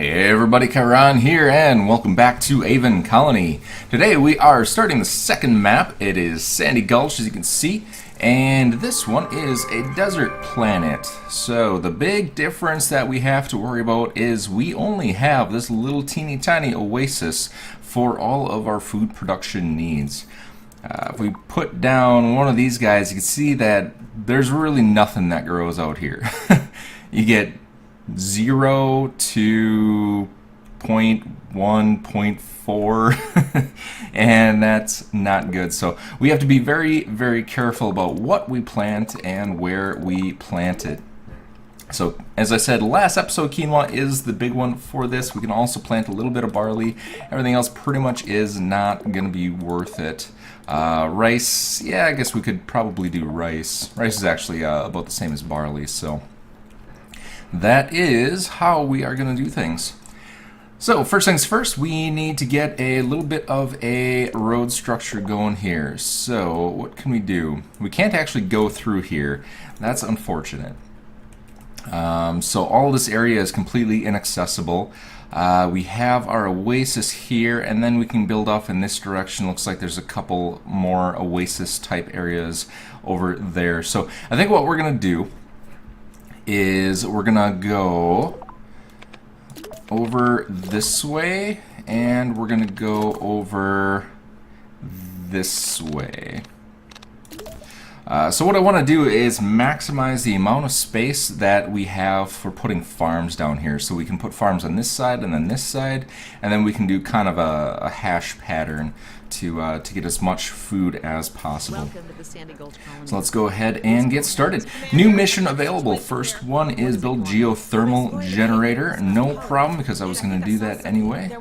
Hey everybody, Kairon here, and welcome back to Aven Colony. Today we are starting the second map. It is Sandy Gulch, as you can see, and this one is a desert planet. So the big difference that we have to worry about is we only have this little teeny tiny oasis for all of our food production needs. If we put down one of these guys, you can see that there's really nothing that grows out here. You get 0 to 0.1, 0.4 and that's not good. So we have to be very, very careful about what we plant and where we plant it. So as I said last episode, quinoa is the big one for this. We can also plant a little bit of barley. Everything else pretty much is not going to be worth it. Rice, yeah, I guess we could probably do rice. Rice is actually about the same as barley, so that is how we are going to do things. So first things first, we need to get a little bit of a road structure going here. So what can we do? We can't actually go through here. That's unfortunate. So all this area is completely inaccessible. We have our oasis here, and then we can build off in this direction. Looks like there's a couple more oasis type areas over there. So I think what we're going to do is we're gonna go over this way, and we're gonna go over this way. So what I want to do is maximize the amount of space that we have for putting farms down here. So we can put farms on this side and then this side, and then we can do kind of a hash pattern to get as much food as possible. So let's go ahead and get started. New mission available. First one is build geothermal generator. No problem, because I was going to do that anyway.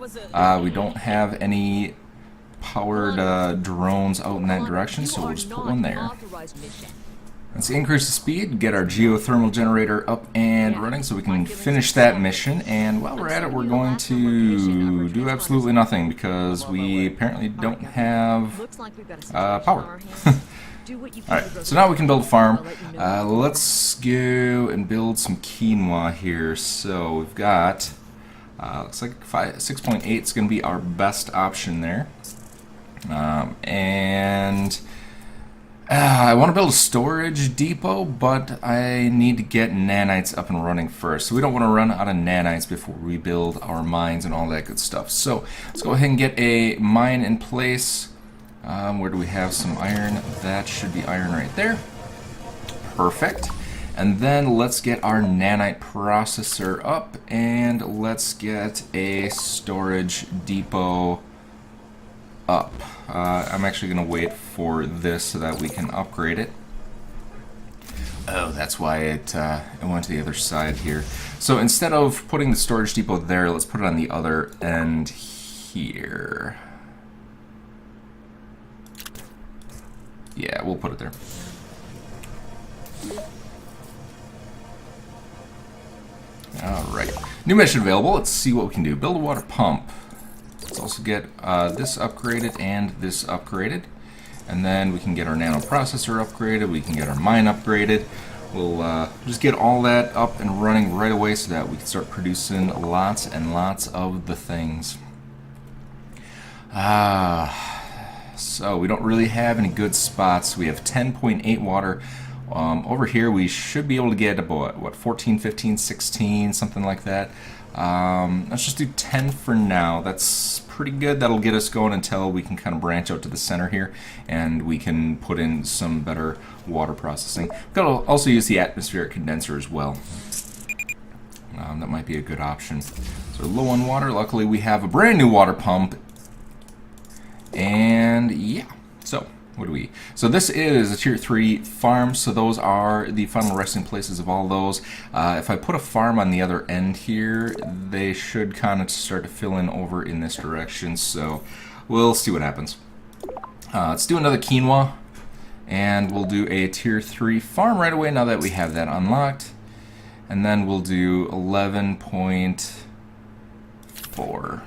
We don't have any powered drones out in that direction, so we'll just put one there. Let's increase the speed, get our geothermal generator up and running so we can finish that mission. And while we're at it, we're going to do absolutely nothing because we apparently don't have power. Alright, so now we can build a farm. Let's go and build some quinoa here. So we've got, looks like 6.8 is going to be our best option there. I want to build a storage depot, but I need to get nanites up and running first. So we don't want to run out of nanites before we build our mines and all that good stuff. So let's go ahead and get a mine in place. Where do we have some iron? That should be iron right there. Perfect. And then let's get our nanite processor up, and let's get a storage depot up. I'm actually going to wait for this so that we can upgrade it. Oh, that's why it went to the other side here. So instead of putting the storage depot there, let's put it on the other end here. Yeah, we'll put it there. Alright. New mission available. Let's see what we can do. Build a water pump. Let's also get this upgraded and this upgraded. And then we can get our nano processor upgraded. We can get our mine upgraded. We'll just get all that up and running right away so that we can start producing lots and lots of the things. So we don't really have any good spots. We have 10.8 water. Over here we should be able to get about, what, 14, 15, 16, something like that. Let's just do 10 for now. That's pretty good. That'll get us going until we can kind of branch out to the center here, and we can put in some better water processing. We've got to also use the atmospheric condenser as well. That might be a good option. So low on water. Luckily we have a brand new water pump. And yeah, so what do we? So this is a tier 3 farm, so those are the final resting places of all those. If I put a farm on the other end here, they should kind of start to fill in over in this direction, so we'll see what happens. Let's do another quinoa, and we'll do a tier 3 farm right away now that we have that unlocked. And then we'll do 11.4.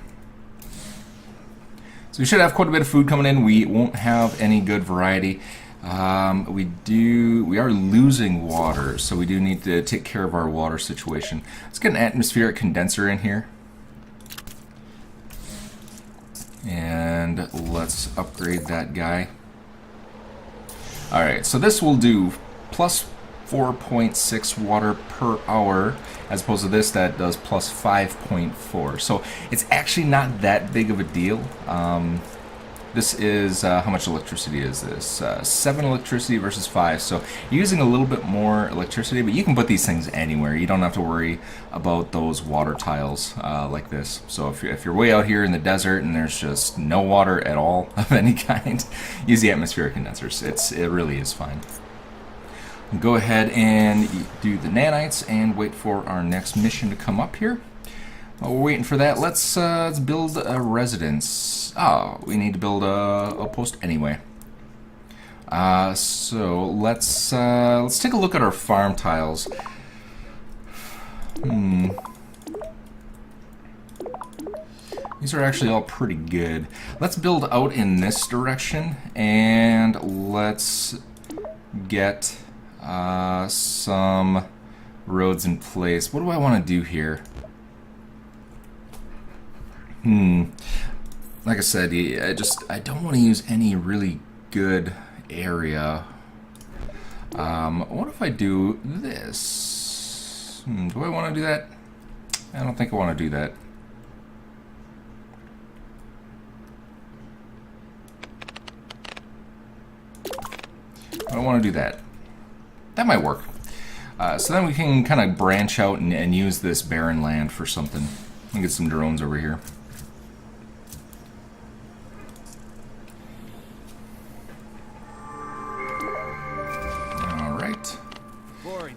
So we should have quite a bit of food coming in. We won't have any good variety. We are losing water, so we do need to take care of our water situation. Let's get an atmospheric condenser in here. And let's upgrade that guy. Alright, so this will do plus 4.6 water per hour, as opposed to this that does plus 5.4. So it's actually not that big of a deal. This is, how much electricity is this? 7 electricity versus 5, so you're using a little bit more electricity, but you can put these things anywhere. You don't have to worry about those water tiles like this. So if you're way out here in the desert and there's just no water at all of any kind, use the atmospheric condensers. It really is fine. Go ahead and do the nanites and wait for our next mission to come up here. While we're waiting for that, let's build a residence. Oh, we need to build a outpost anyway. So let's take a look at our farm tiles. These are actually all pretty good. Let's build out in this direction, and let's get some roads in place. What do I want to do here? Like I said, I don't want to use any really good area. What if I do this? Do I want to do that? I don't think I want to do that. I don't want to do that. That might work. So then we can kind of branch out and use this barren land for something. Let me get some drones over here. Alright.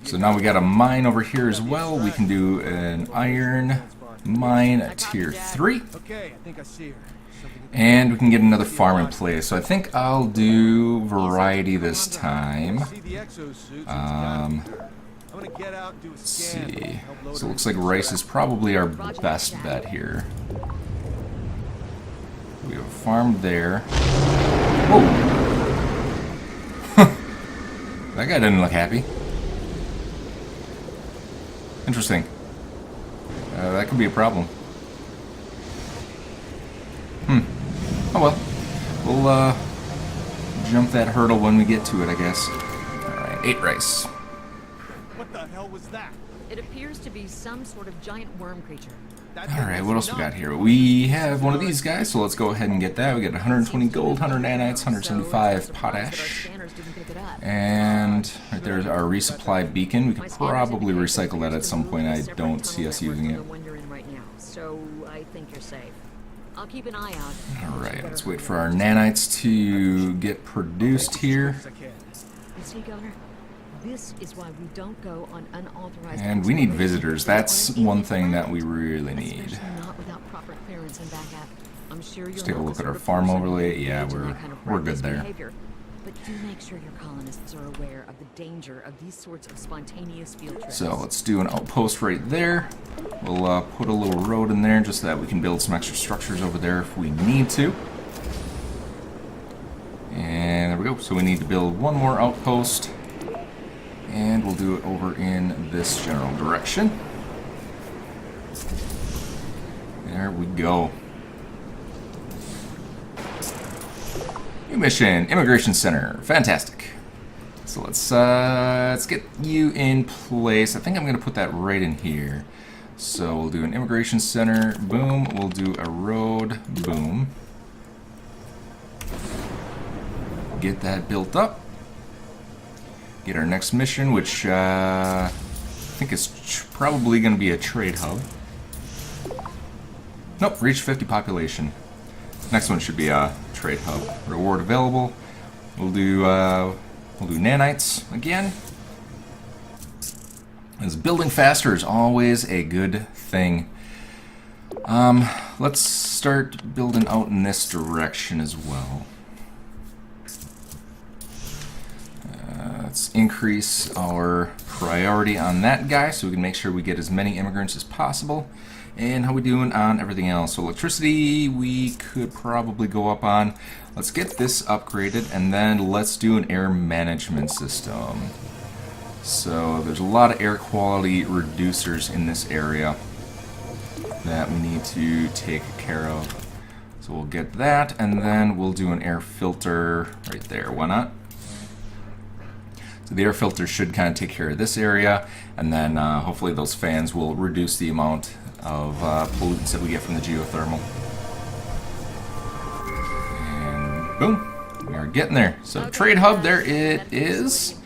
So now we got a mine over here as well. We can do an iron mine at tier 3. And we can get another farm in place. So I think I'll do variety this time. Let's see. So it looks like rice is probably our best bet here. We have a farm there. Whoa! That guy didn't look happy. Interesting. That could be a problem. Oh well. We'll jump that hurdle when we get to it, I guess. Alright, 8 rice. What the hell was that? It appears to be some sort of giant worm creature. Alright, what else we got here? We have one of these guys, so let's go ahead and get that. We get 120 gold, 100 nanites, 175 potash. And right there's our resupply beacon. We could probably recycle that at some point. I don't see us using it. So I think you're safe. I'll keep an eye out. Alright, let's wait for our nanites to get produced here. You see, Governor? This is why we don't go on unauthorized. And we need visitors. That's one thing that we really need. Not without proper clearance and backup. I'm sure Let's take a look at our farm overlay. Yeah, we're good there. But do make sure your colonists are aware of the danger of these sorts of spontaneous field trips. So let's do an outpost right there. We'll put a little road in there just so that we can build some extra structures over there if we need to. And there we go. So we need to build one more outpost. And we'll do it over in this general direction. There we go. New mission, Immigration Center. Fantastic. So let's get you in place. I think I'm going to put that right in here. So we'll do an Immigration Center. Boom. We'll do a road. Boom. Get that built up. Get our next mission, which I think is probably going to be a trade hub. Nope, reach 50 population. Next one should be a trade hub. Reward available. We'll do nanites again. As building faster is always a good thing. Let's start building out in this direction as well. Let's increase our priority on that guy so we can make sure we get as many immigrants as possible. And how we doing on everything else? So electricity we could probably go up on. Let's get this upgraded and then let's do an air management system. So there's a lot of air quality reducers in this area that we need to take care of. So we'll get that, and then we'll do an air filter right there. Why not? So the air filter should kind of take care of this area, and then hopefully those fans will reduce the amount of pollutants that we get from the geothermal. And boom, we are getting there. So trade hub, there it is.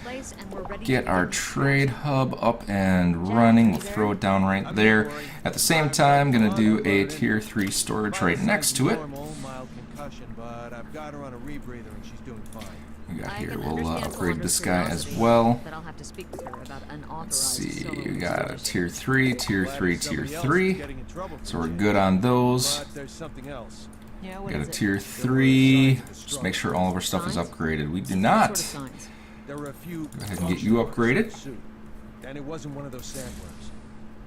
Get our trade hub up and running. We'll throw it down right there. At the same time, going to do a tier 3 storage right next to it. We got here, we'll upgrade this guy as well. Let's see, we got a tier 3, tier 3, tier 3. So we're good on those. We got a tier 3. Just make sure all of our stuff is upgraded. We do not. Go ahead and get you upgraded.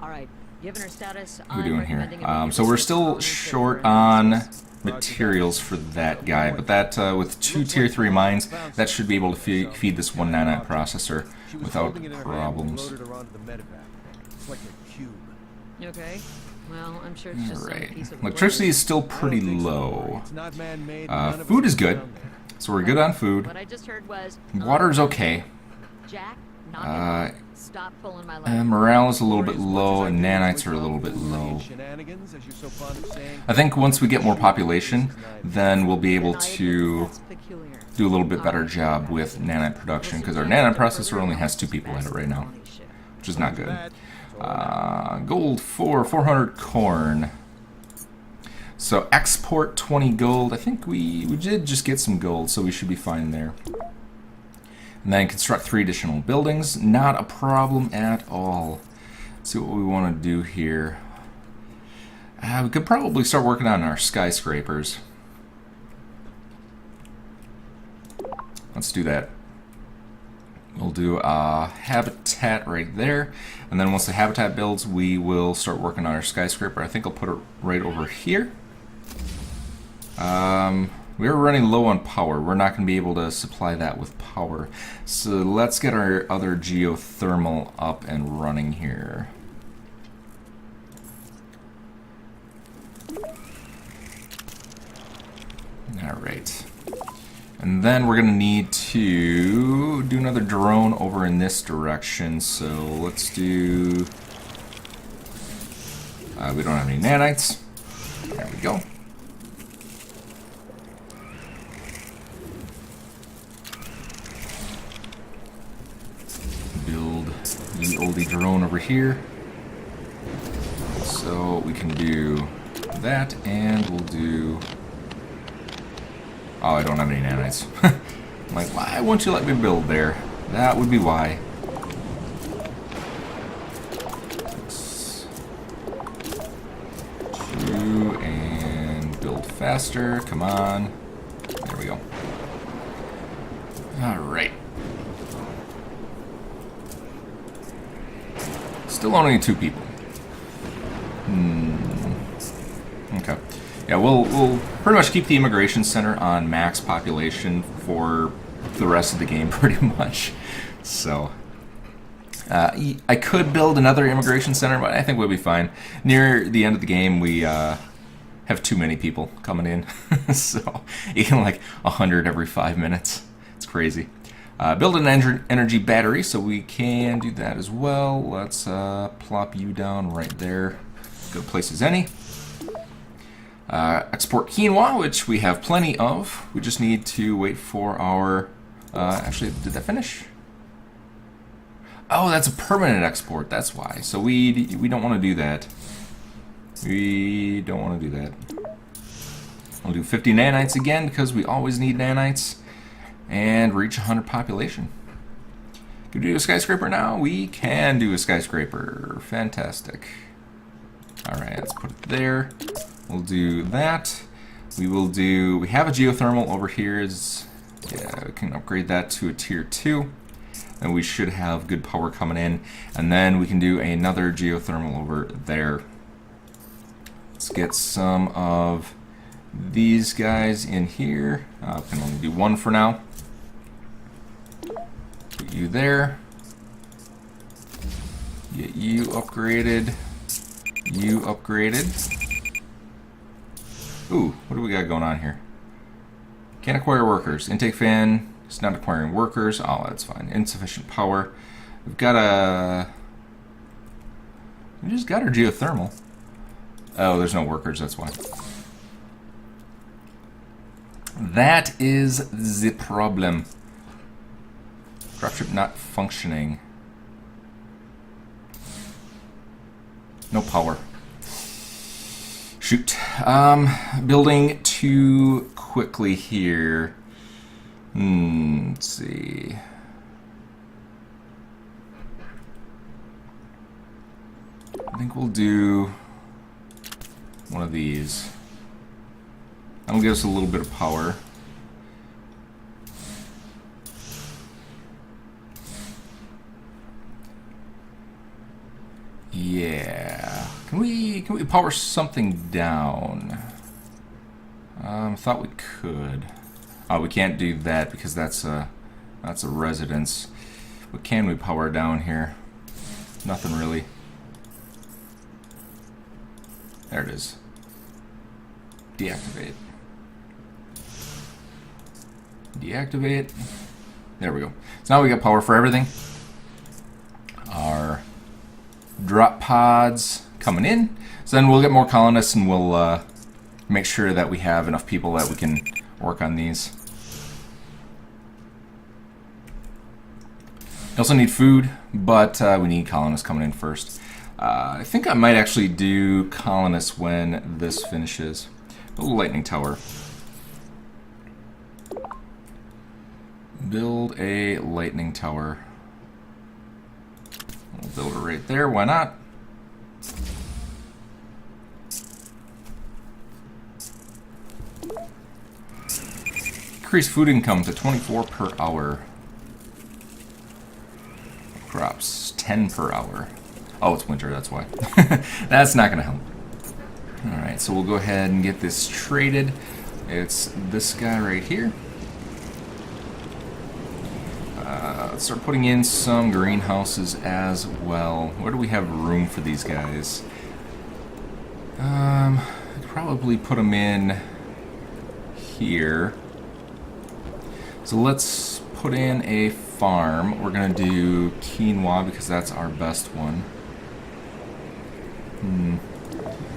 Alright, given her status, what are we doing here? So we're still short on materials for that guy, but that with 2 tier 3 mines, that should be able to feed this 199 processor without problems. Okay. Well, I'm sure it's just Alright. some piece of Electricity is still pretty low. Food is good, so we're good on food. What I just heard was Water's okay. Jack, stop pulling my leg. Morale is a little bit low, and nanites are a little bit low. I think once we get more population, then we'll be able to do a little bit better job with nanite production, because our nanite processor only has 2 people at it right now, which is not good. Gold for 400 corn. So export 20 gold. I think we did just get some gold, so we should be fine there. And then construct 3 additional buildings. Not a problem at all. Let's see what we want to do here. We could probably start working on our skyscrapers. Let's do that. We'll do a habitat right there, and then once the habitat builds, we will start working on our skyscraper. I think I'll put it right over here. We're running low on power. We're not going to be able to supply that with power. So let's get our other geothermal up and running here. Alright. And then we're going to need to do another drone over in this direction. So let's do... we don't have any nanites. There we go. Build the oldie drone over here. So we can do that, and we'll do... Oh, I don't have any nanites. I'm like, why won't you let me build there? That would be why. Do and build faster. Come on. There we go. Alright. Still only 2 people. Okay. Yeah, we'll pretty much keep the immigration center on max population for the rest of the game, pretty much. So, I could build another immigration center, but I think we'll be fine. Near the end of the game, we have too many people coming in, so you can like 100 every 5 minutes. It's crazy. Build an energy battery, so we can do that as well. Let's plop you down right there. Good place as any. Export quinoa, which we have plenty of. We just need to wait for our... actually, did that finish? Oh, that's a permanent export. That's why. So we don't want to do that. We don't want to do that. We'll do 50 nanites again, because we always need nanites. And reach 100 population. Can we do a skyscraper now? We can do a skyscraper. Fantastic. Alright, let's put it there. We'll do that. We have a geothermal over here. Yeah, we can upgrade that to a tier 2. And we should have good power coming in. And then we can do another geothermal over there. Let's get some of these guys in here. I can only do 1 for now. Put you there. Get you upgraded. You upgraded. Ooh, what do we got going on here? Can't acquire workers. Intake fan is not acquiring workers. Oh, that's fine. Insufficient power. We've got a... We just got our geothermal. Oh, there's no workers, that's why. That is the problem. Dropship not functioning. No power. Shoot. Building too quickly here. Let's see. I think we'll do one of these. That'll give us a little bit of power. Yeah. Can we power something down? Thought we could. Oh, we can't do that because that's a residence. What can we power down here? Nothing really. There it is. Deactivate. Deactivate. There we go. So now we got power for everything. Our drop pods coming in. So then we'll get more colonists and we'll make sure that we have enough people that we can work on these. We also need food, but we need colonists coming in first. I think I might actually do colonists when this finishes. A little lightning tower. Build a lightning tower. We'll build it right there, why not? Increase food income to 24 per hour. Crops, 10 per hour. Oh, it's winter, that's why. That's not gonna help. Alright, so we'll go ahead and get this traded. It's this guy right here. Let's start putting in some greenhouses as well. Where do we have room for these guys? I'd probably put them in here. So let's put in a farm. We're gonna do quinoa because that's our best one.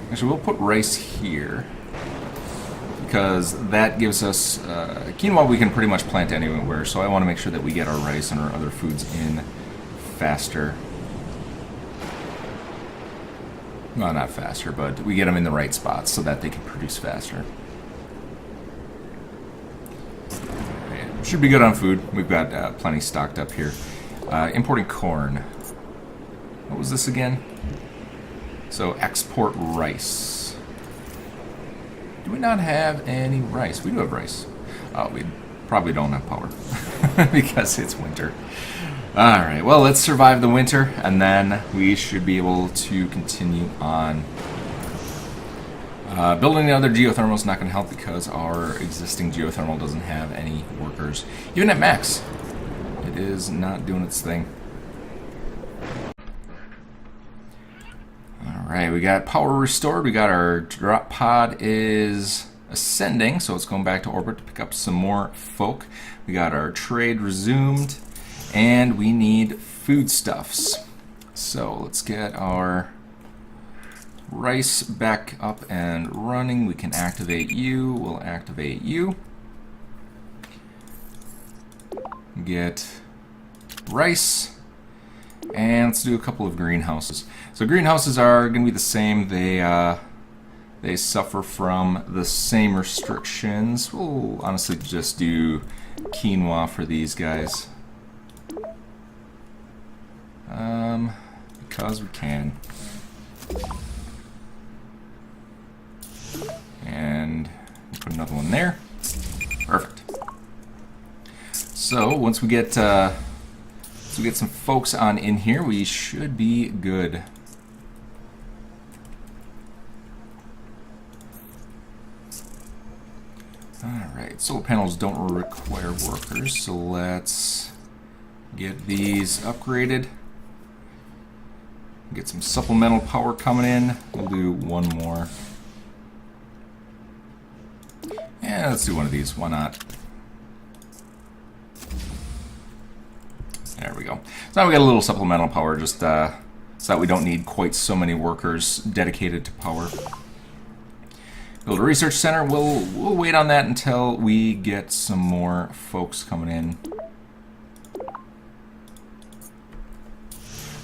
Actually, we'll put rice here because that gives us quinoa we can pretty much plant anywhere, so I want to make sure that we get our rice and our other foods in faster. Well, not faster, but we get them in the right spots so that they can produce faster. Right. Should be good on food. We've got plenty stocked up here. Importing corn. What was this again? So export rice. Do we not have any rice? We do have rice. Oh, we probably don't have power because it's winter. Alright, well, let's survive the winter and then we should be able to continue on. Building another geothermal is not going to help because our existing geothermal doesn't have any workers. Even at max, it is not doing its thing. Alright, we got power restored. We got our drop pod is ascending, so it's going back to orbit to pick up some more folk. We got our trade resumed, and we need foodstuffs. So let's get our rice back up and running. We can activate you. We'll activate you. Get rice. And let's do a couple of greenhouses. So greenhouses are going to be the same. They suffer from the same restrictions. We'll honestly just do quinoa for these guys. Because we can. And put another one there. Perfect. So once we get some folks on in here, we should be good. Alright, solar panels don't require workers, so let's get these upgraded. Get some supplemental power coming in. We'll do one more. Yeah, let's do one of these. Why not? There we go. So now we got a little supplemental power, just so that we don't need quite so many workers dedicated to power. Build a research center. We'll wait on that until we get some more folks coming in.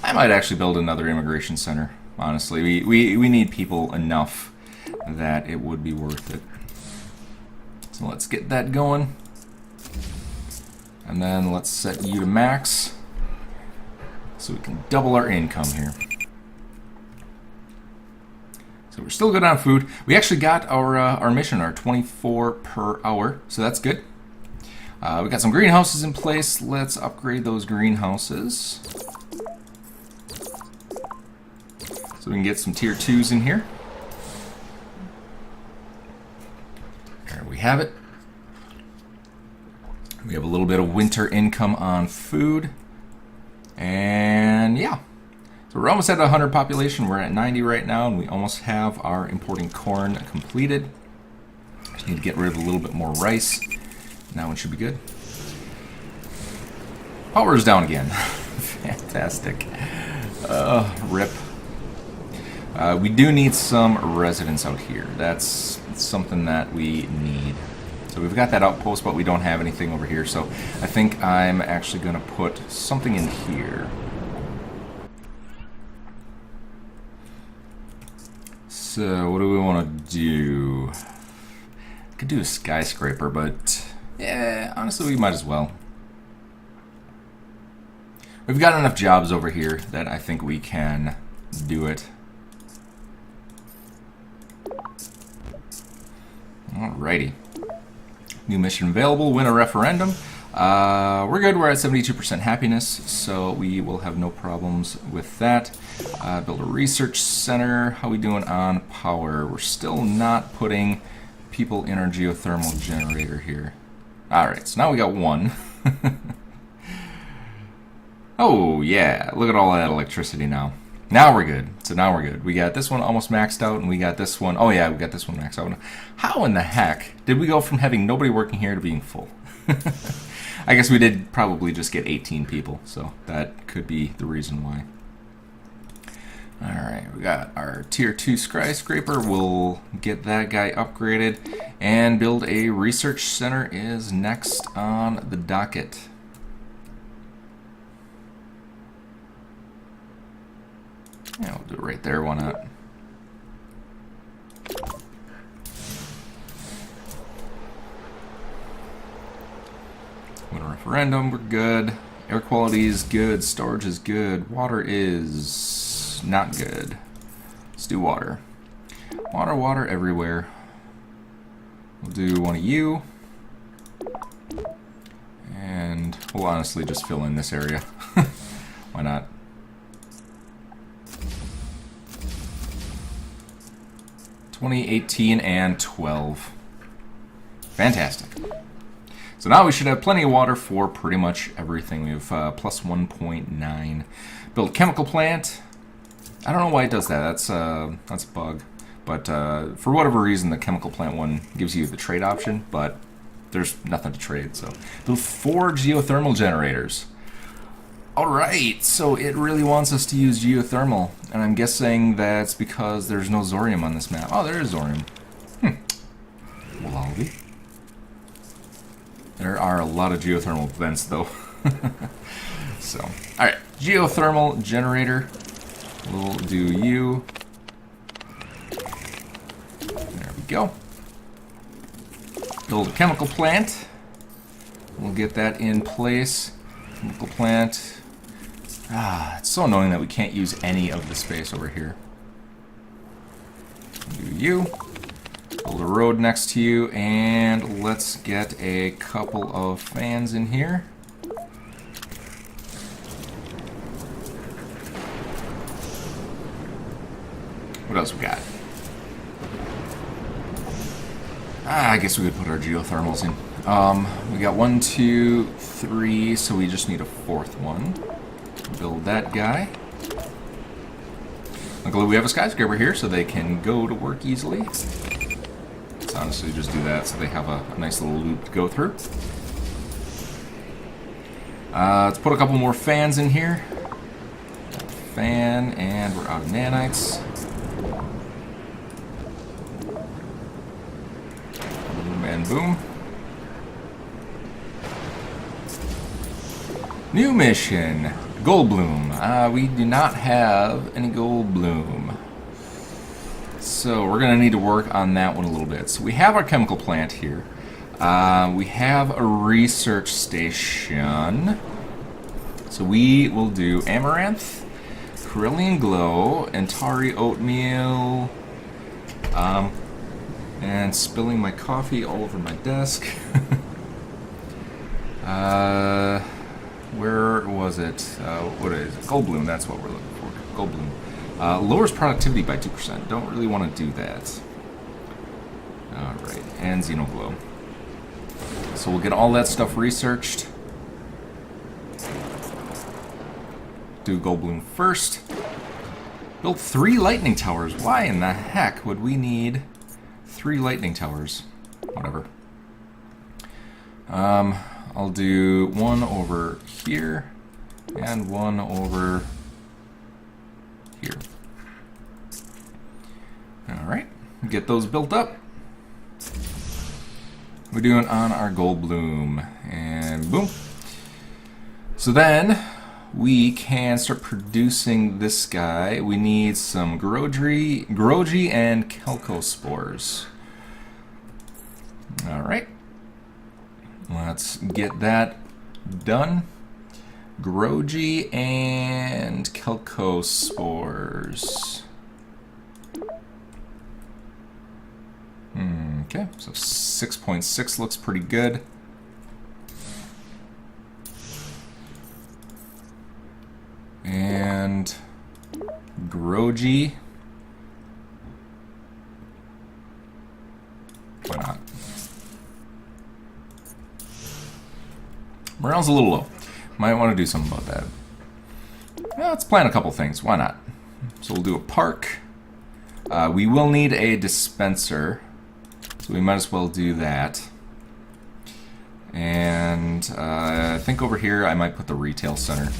I might actually build another immigration center. Honestly, we need people enough that it would be worth it. So let's get that going. And then let's set you to max so we can double our income here. So we're still good on food. We actually got our mission, our 24 per hour, so that's good. We got some greenhouses in place. Let's upgrade those greenhouses so we can get some tier 2s in here. There we have it. We have a little bit of winter income on food. And yeah. So we're almost at 100 population. We're at 90 right now, and we almost have our importing corn completed. Just need to get rid of a little bit more rice. And that one should be good. Power is down again. Fantastic. Rip. We do need some residents out here. That's something that we need. So we've got that outpost, but we don't have anything over here. So I think I'm actually going to put something in here. So what do we want to do? I could do a skyscraper, but yeah, honestly, we might as well. We've got enough jobs over here that I think we can do it. Alrighty. New mission available. Win a referendum. We're good. We're at 72% happiness, so we will have no problems with that. Build a research center. How we doing on power? We're still not putting people in our geothermal generator here. Alright, so now we got one. Oh, yeah. Look at all that electricity now. Now we're good. So now we're good. We got this one almost maxed out, and we got this one. Oh, yeah, we got this one maxed out. How in the heck did we go from having nobody working here to being full? I guess we did probably just get 18 people, so that could be the reason why. Alright, we got our tier 2 skyscraper. We'll get that guy upgraded, and build a research center is next on the docket. Yeah, we'll do it right there, why not? Win a referendum, we're good. Air quality is good, storage is good, water is not good. Let's do water. Water everywhere. We'll do one of you. And we'll honestly just fill in this area. Why not? (2018) and 12. Fantastic. So now we should have plenty of water for pretty much everything. We have plus 1.9. Build chemical plant. I don't know why it does that. That's a bug. But for whatever reason, the chemical plant one gives you the trade option, but there's nothing to trade. So build 4 geothermal generators. Alright, so it really wants us to use geothermal, and I'm guessing that's because there's no Zorium on this map. Oh, there is Zorium. Lolly. There are a lot of geothermal vents, though. So, alright, geothermal generator. We'll do you. There we go. Build a chemical plant. We'll get that in place. Chemical plant. Ah, it's so annoying that we can't use any of the space over here. Do you. Build a road next to you, and let's get a couple of fans in here. What else we got? I guess we could put our geothermals in. We got 1, 2, 3, so we just need a 4th one. Build that guy. Luckily we have a skyscraper here, so they can go to work easily. Let's Let's honestly just do that so they have a nice little loop to go through. Let's put a couple more fans in here. Fan, and we're out of nanites. Boom and boom. New mission, Gold Bloom. We do not have any Gold Bloom. So we're going to need to work on that one a little bit. So we have our chemical plant here. We have a research station. So we will do Amaranth, Corellian Glow, Antari Oatmeal, and spilling my coffee all over my desk. Where was it? What is it? Gold Bloom, that's what we're looking for. Gold Bloom. Lowers productivity by 2%. Don't really want to do that. Alright, and Xenoglow. So we'll get all that stuff researched. Do Gold Bloom first. Build 3 lightning towers. Why in the heck would we need 3 lightning towers? Whatever. I'll do 1 over here and 1 over here. Alright, get those built up. We're doing on our Gold Bloom, and boom. So then we can start producing this guy. We need some Grogy and Kelcospores. Alright. Let's get that done. Grogy and Kelcospores. Okay, so 6.6 looks pretty good. And Grogy. Why not? Morale's a little low. Might want to do something about that. Well, let's plan a couple things. Why not? So we'll do a park. We will need a dispenser. So we might as well do that. And I think over here I might put the retail center.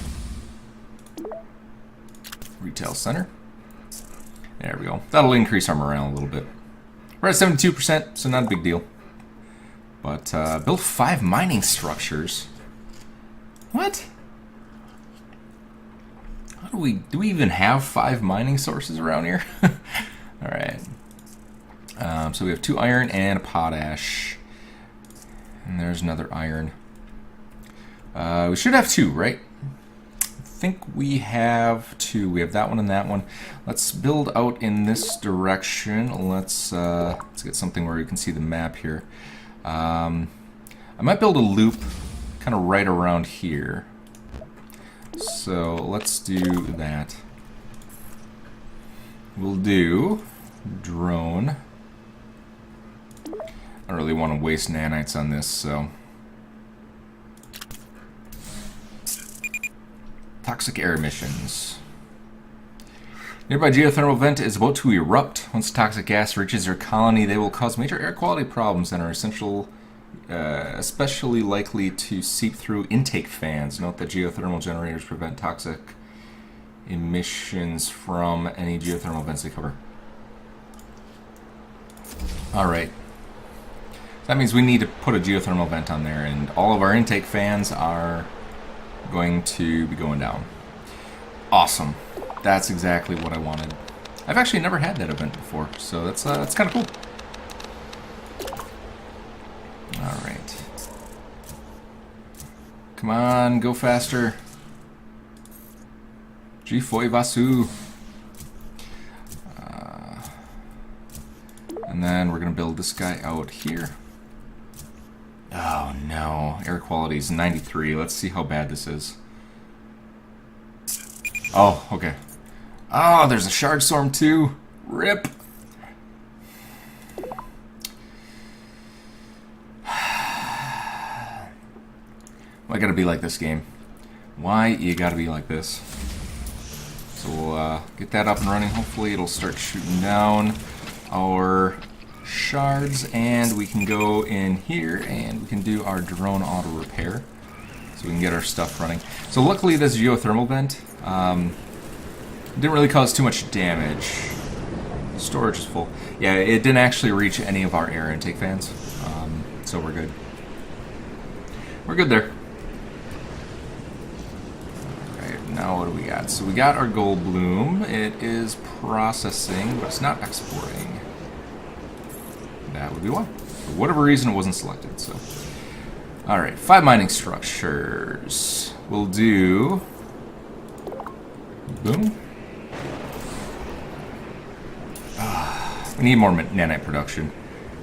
Retail center. There we go. That'll increase our morale a little bit. We're at 72%, so not a big deal. But build 5 mining structures. What? How do we even have 5 mining sources around here? Alright. So we have 2 iron and a potash. And there's another iron. We should have 2, right? I think we have 2. We have that one and that one. Let's build out in this direction. Let's get something where you can see the map here. I might build a loop kind of right around here. So let's do that. We'll do drone. I don't really want to waste nanites on this, so. Toxic air emissions. Nearby geothermal vent is about to erupt. Once toxic gas reaches your colony, they will cause major air quality problems and are especially likely to seep through intake fans. Note that geothermal generators prevent toxic emissions from any geothermal vents they cover. Alright. That means we need to put a geothermal vent on there, and all of our intake fans are going to be going down. Awesome. That's exactly what I wanted. I've actually never had that event before, so that's kind of cool. Alright. Come on, go faster. G-Foi Vasu. And then we're going to build this guy out here. Oh no, air quality is 93. Let's see how bad this is. Oh, okay. Oh, there's a shard storm too. Rip. Why gotta be like this game? Why you gotta be like this? So we'll get that up and running. Hopefully it'll start shooting down our shards, and we can go in here and we can do our drone auto repair so we can get our stuff running. So luckily this geothermal vent didn't really cause too much damage. Storage is full. Yeah, it didn't actually reach any of our air intake fans, so we're good. We're good there. Alright, now what do we got? So we got our gold bloom. It is processing, but it's not exporting. That would be why. For whatever reason, it wasn't selected, so. Alright, 5 mining structures. We'll do... boom. We need more nanite production.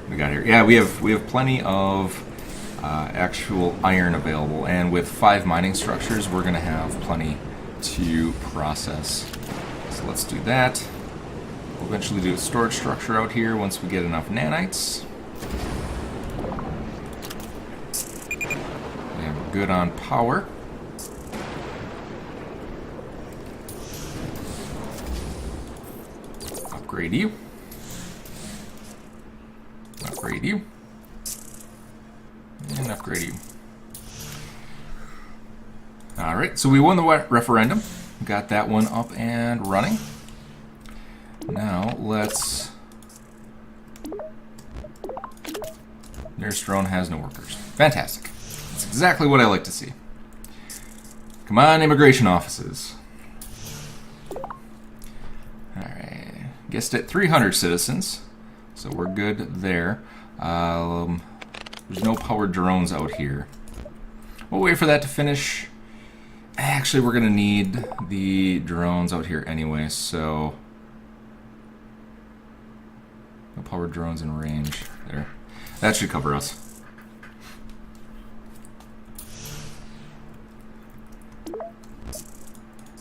We got here. Yeah, we have plenty of actual iron available, and with 5 mining structures, we're gonna have plenty to process. So let's do that. We'll eventually do a storage structure out here once we get enough nanites. And we're good on power. Upgrade you. Upgrade you. And upgrade you. Alright, so we won the referendum. Got that one up and running. Now, let's... Nearest drone has no workers. Fantastic. That's exactly what I like to see. Come on, immigration offices. Alright. Guessed at 300 citizens. So we're good there. There's no powered drones out here. We'll wait for that to finish. Actually, we're going to need the drones out here anyway, so... No powered drones in range. There. That should cover us.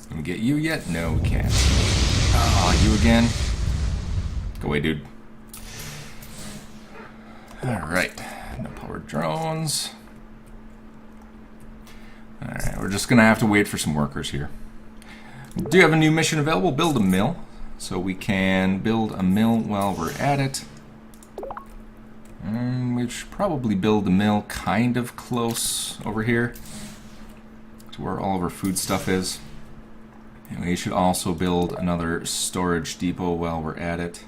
Can we get you yet? No, we can't. Oh, you again? Go away, dude. Alright. No powered drones. Alright, we're just gonna have to wait for some workers here. We do have a new mission available, build a mill. So we can build a mill while we're at it. We should probably build a mill kind of close over here to where all of our food stuff is. And we should also build another storage depot while we're at it.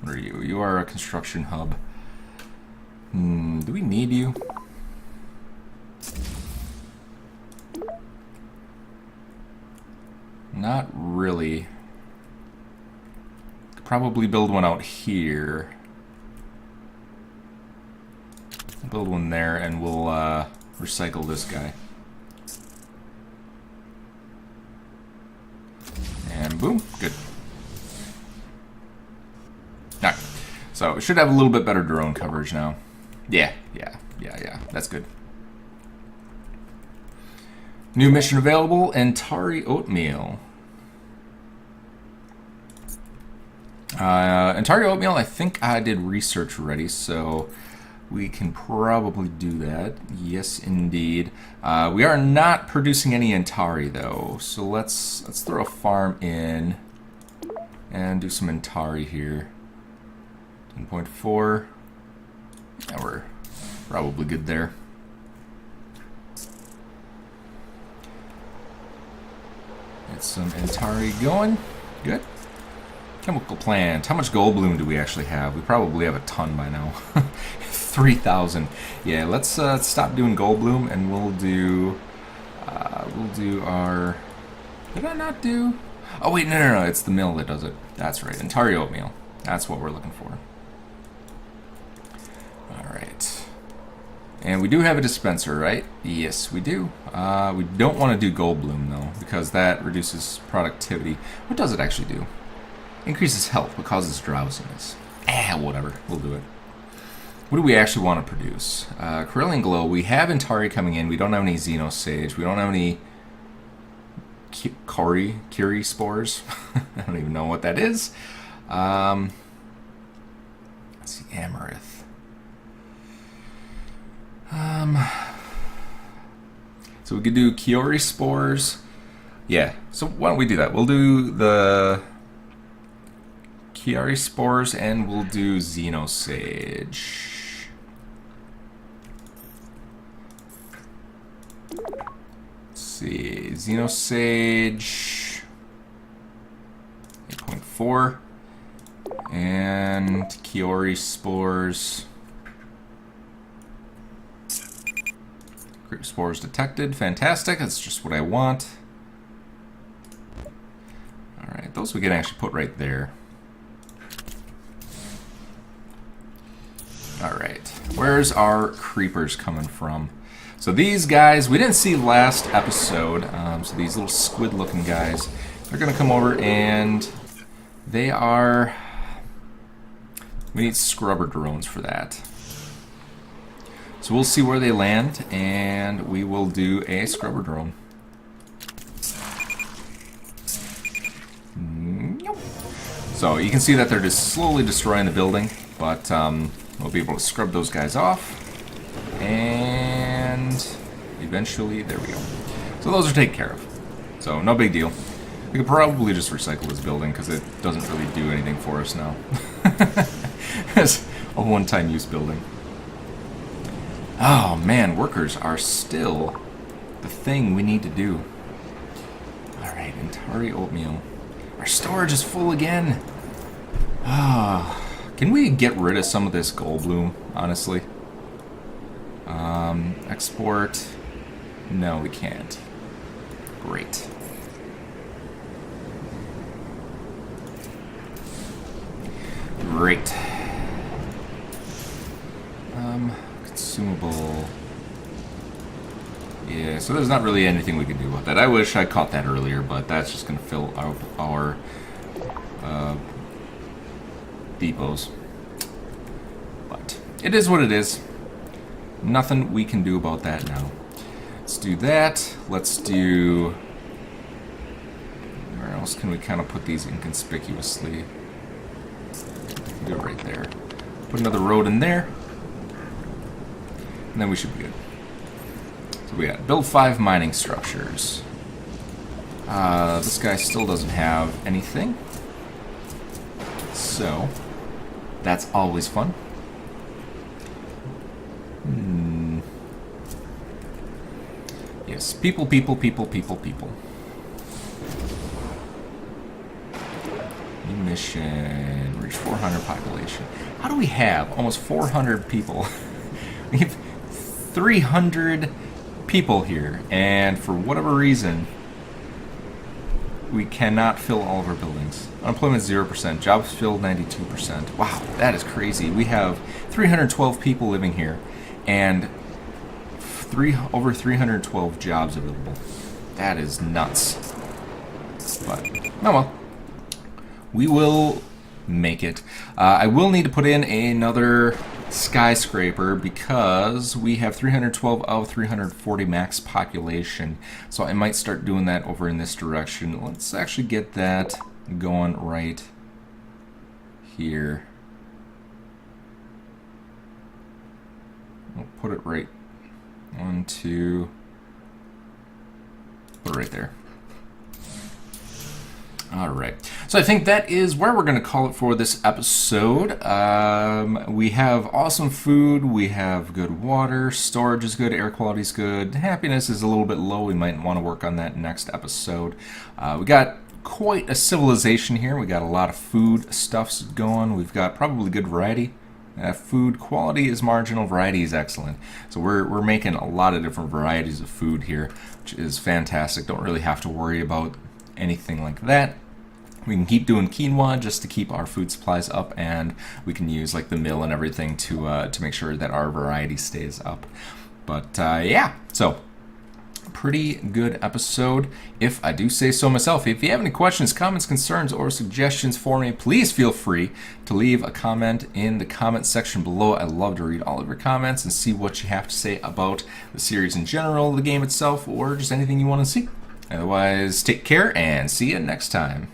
What are you? You are a construction hub. Do we need you? Not really. Could probably build one out here. Build one there, and we'll recycle this guy. And boom, good. Alright, so we should have a little bit better drone coverage now. Yeah, that's good. New mission available, Antari Oatmeal. Antari Oatmeal, I think I did research already, so we can probably do that. Yes, indeed. We are not producing any Antari, though, so let's throw a farm in and do some Antari here. 10.4. Yeah, we're probably good there. Get some Antari going. Good. Chemical plant. How much gold bloom do we actually have? We probably have a ton by now. 3,000. Yeah, let's stop doing gold bloom and we'll do our... Did I not do? Oh wait, no, it's the mill that does it. That's right, Antari Oatmeal. That's what we're looking for. Alright. And we do have a dispenser, right? Yes, we do. We don't want to do gold bloom though, because that reduces productivity. What does it actually do? Increases health, but causes drowsiness. Whatever. We'll do it. What do we actually want to produce? Corellian Glow. We have Antari coming in. We don't have any Xenosage. We don't have any Curie spores. I don't even know what that is. Let's see, Amaranth. So we could do Kiori spores. Yeah, so why don't we do that? We'll do the Chiari spores, and we'll do Xenosage. Let's see, Xenosage 8.4 and Chiari spores. Grape spores detected. Fantastic. That's just what I want. Alright, those we can actually put right there. Alright, where's our creepers coming from? So these guys, we didn't see last episode, so these little squid-looking guys, they're going to come over and they are... We need scrubber drones for that. So we'll see where they land, and we will do a scrubber drone. So you can see that they're just slowly destroying the building, but we'll be able to scrub those guys off. And eventually, there we go. So those are taken care of. So no big deal. We could probably just recycle this building because it doesn't really do anything for us now. It's a one-time use building. Oh man, workers are still the thing we need to do. Alright, Antari oatmeal. Our storage is full again. Can we get rid of some of this gold bloom, honestly? Export. No, we can't. Great. Great. Consumable. Yeah, so there's not really anything we can do about that. I wish I caught that earlier, but that's just going to fill up our depots. But it is what it is. Nothing we can do about that now. Let's do that. Let's do... Where else can we kind of put these inconspicuously? Do it right there. Put another road in there. And then we should be good. So we got build 5 mining structures. This guy still doesn't have anything. So, that's always fun. Yes, people. New mission. Reach 400 population. How do we have almost 400 people? We have 300 people here, and for whatever reason, we cannot fill all of our buildings. Unemployment 0%, jobs filled 92%. Wow, that is crazy. We have 312 people living here, and over 312 jobs available. That is nuts. But, oh well. We will make it. I will need to put in another skyscraper because we have 312 of 340 max population. So I might start doing that over in this direction. Let's actually get that going right here. We'll put it right 1, 2, put it right there. Alright, so I think that is where we're going to call it for this episode. We have awesome food, we have good water, storage is good, air quality is good, happiness is a little bit low, we might want to work on that next episode. We got quite a civilization here, we got a lot of food stuffs going, we've got probably good variety. Food quality is marginal, variety is excellent. So we're making a lot of different varieties of food here, which is fantastic. Don't really have to worry about anything like that. We can keep doing quinoa just to keep our food supplies up, and we can use like the mill and everything to make sure that our variety stays up. But yeah, so pretty good episode, if I do say so myself. If you have any questions, comments, concerns, or suggestions for me, please feel free to leave a comment in the comment section below. I love to read all of your comments and see what you have to say about the series in general, the game itself, or just anything you want to see. Otherwise, take care and see you next time.